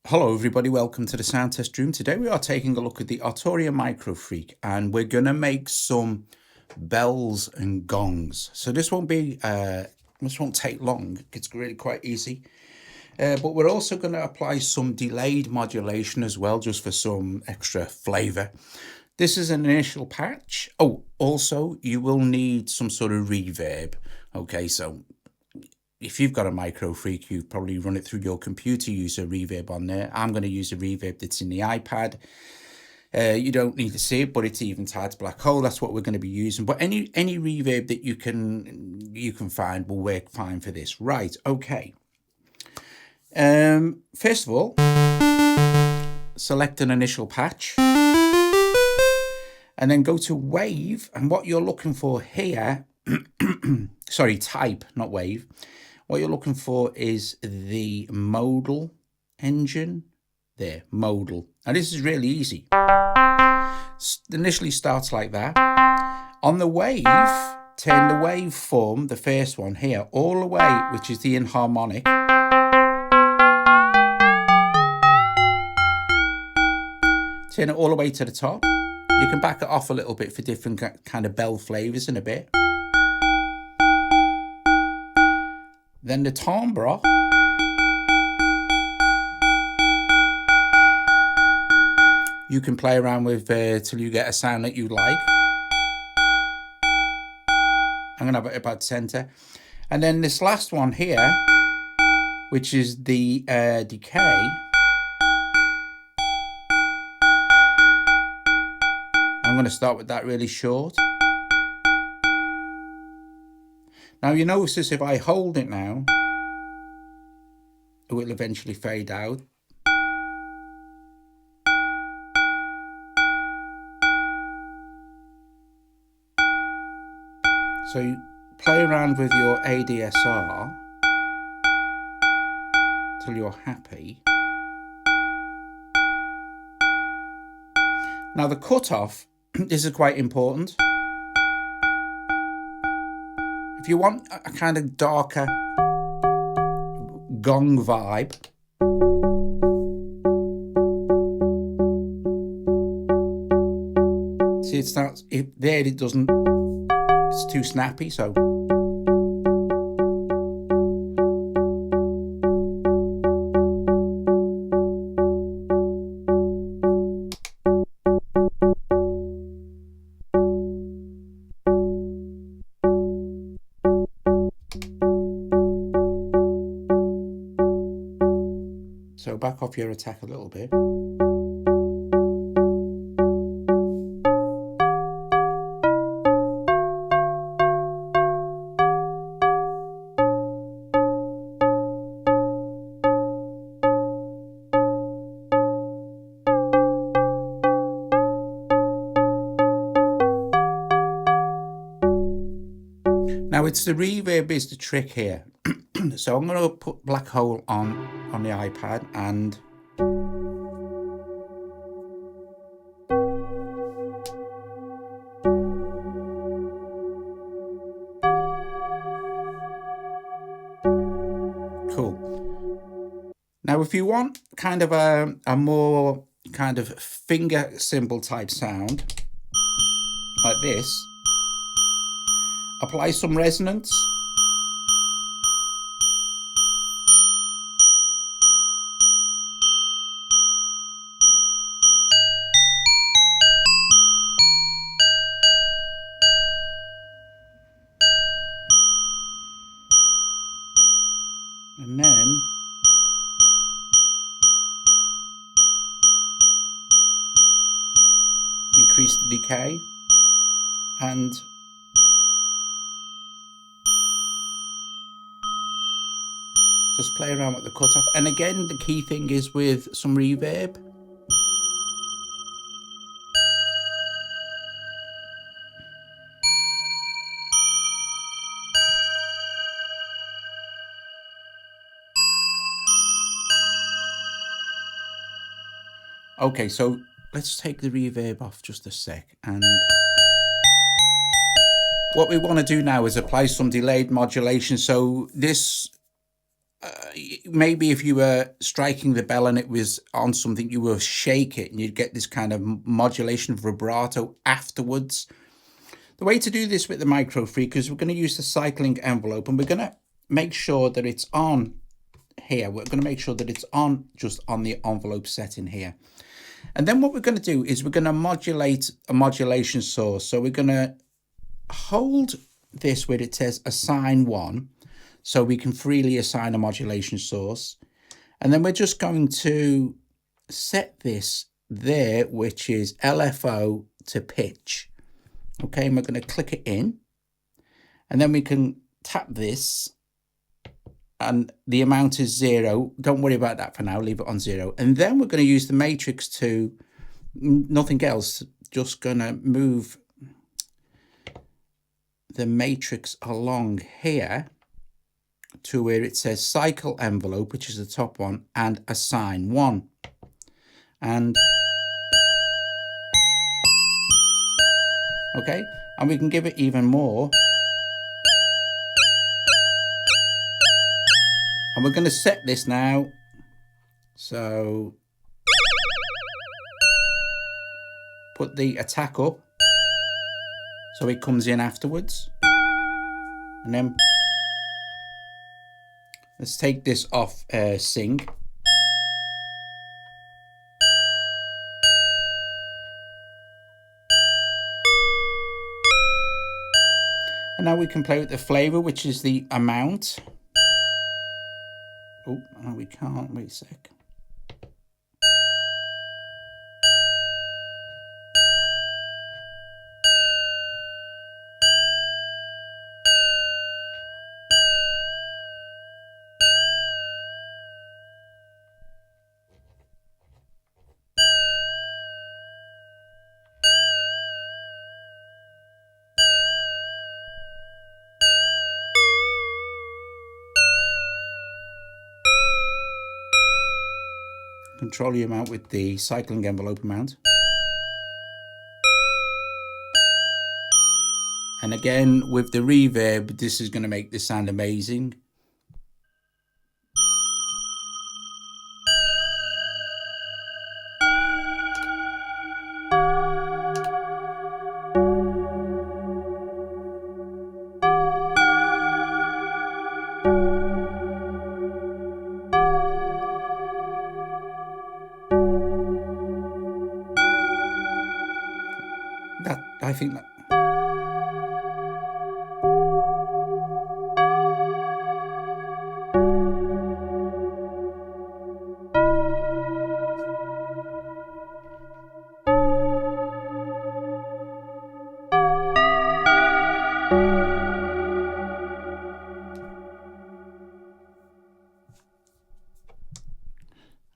Hello everybody, welcome to the sound test room. Today we are taking a look at the Arturia MicroFreak and we're going to make some bells and gongs. So this won't take long, it's really quite easy. But we're also going to apply some delayed modulation as well, just for some extra flavor. This is an initial patch. Oh, also you will need some sort of reverb. Okay, so if you've got a MicroFreak, you've probably run it through your computer, use a reverb on there. I'm going to use a reverb that's in the iPad. You don't need to see it, but it's Eventide black hole. That's what we're going to be using. But any reverb that you can find will work fine for this. Right, okay. First of all, select an initial patch. And then go to wave. And what you're looking for here, sorry, type, not wave. What you're looking for is the modal engine. There, modal. Now this is really easy. Initially starts like that. On the wave, turn the waveform, the first one here, all the way, which is the inharmonic. Turn it all the way to the top. You can back it off a little bit for different kind of bell flavors in a bit. Then the timbre. You can play around with till you get a sound that you like. I'm going to have it about center. And then this last one here, which is the decay. I'm going to start with that really short. Now you notice if I hold it now, it will eventually fade out. So you play around with your ADSR till you're happy. Now the cutoff, this is quite important. If you want a kind of darker gong vibe, see it starts, there it doesn't, it's too snappy, so. So back off your attack a little bit. Now it's the reverb is the trick here. So I'm going to put black hole on the iPad and cool. Now if you want kind of a more kind of finger cymbal type sound like this, apply some resonance. And then increase the decay and just play around with the cutoff. And again, the key thing is with some reverb. Okay, so let's take the reverb off just a sec. And what we want to do now is apply some delayed modulation. So this maybe if you were striking the bell and it was on something, you will shake it and you'd get this kind of modulation vibrato afterwards. The way to do this with the MicroFreak is we're going to use the cycling envelope, and we're going to make sure that it's on here. We're going to make sure that it's on just on the envelope setting here. And then what we're going to do is we're going to modulate a modulation source. So we're going to hold this where it says assign 1, so we can freely assign a modulation source. And then we're just going to set this there, which is LFO to pitch. Okay, and we're going to click it in, and then we can tap this, and the amount is 0. Don't worry about that for now, leave it on 0. And then we're going to use the matrix to nothing else, just going to move the matrix along here to where it says cycle envelope, which is the top one, and assign 1. And okay, and we can give it even more. And we're going to set this now. So put the attack up so it comes in afterwards. And then let's take this off sync. And now we can play with the flavor, which is the amount. Oh, no, we can't. Wait a sec. Control the amount with the cycling envelope amount. And again, with the reverb, this is going to make this sound amazing. I think that.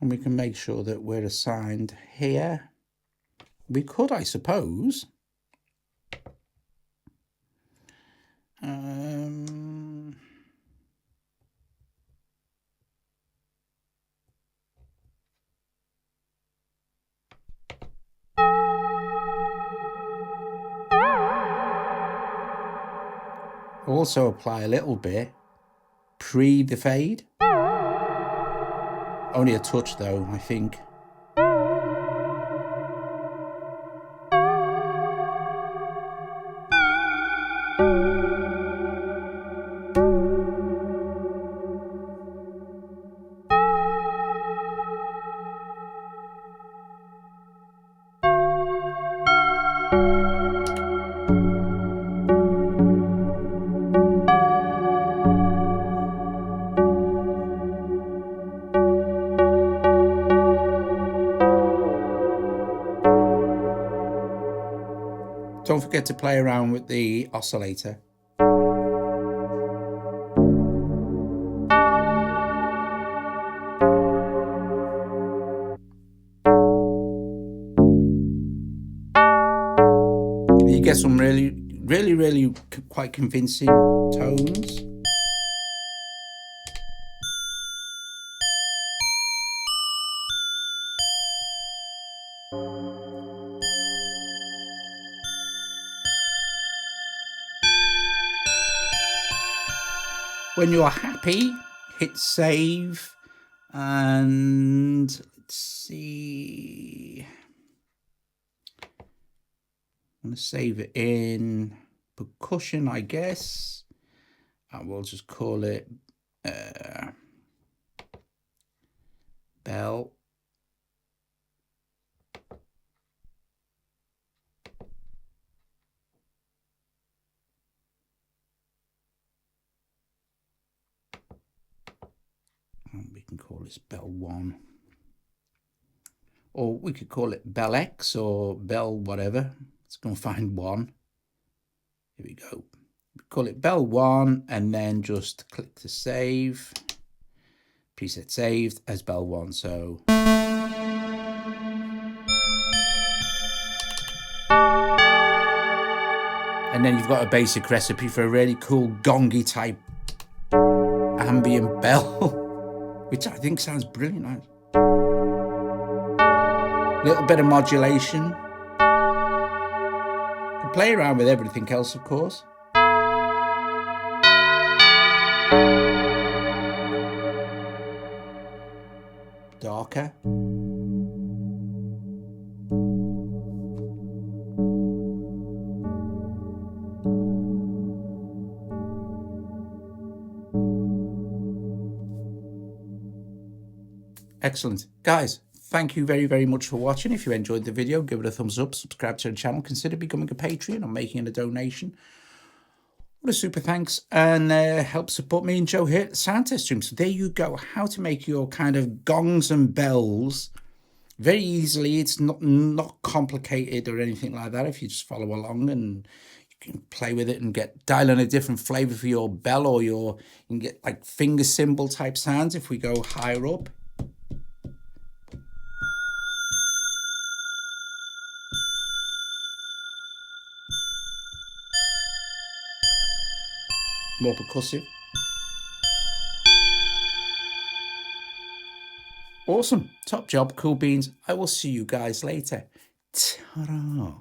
And we can make sure that we're assigned here. We could, I suppose, also apply a little bit pre the fade. Only a touch though, I think. Don't forget to play around with the oscillator. You get some really quite convincing tones. When you're happy, hit save, and let's see. I'm going to save it in percussion, I guess. And we'll just call it bell. And we can call this bell 1. Or we could call it bell X or bell whatever. Let's go and find 1. Here we go. We call it bell 1 and then just click to save. Preset saved as bell 1. So and then you've got a basic recipe for a really cool gongy type ambient bell, which I think sounds brilliant. Little bit of modulation. Can play around with everything else, of course. Darker. Excellent. Guys, thank you very, very much for watching. If you enjoyed the video, give it a thumbs up, subscribe to the channel, consider becoming a Patreon or making a donation. What a super thanks, and help support me and Joe here at the Sound Test Stream. So there you go, how to make your kind of gongs and bells very easily. It's not complicated or anything like that if you just follow along, and you can play with it and dial in a different flavor for your bell, or you can get like finger cymbal type sounds if we go higher up. More percussive. Awesome. Top job, cool beans. I will see you guys later. Ta-da.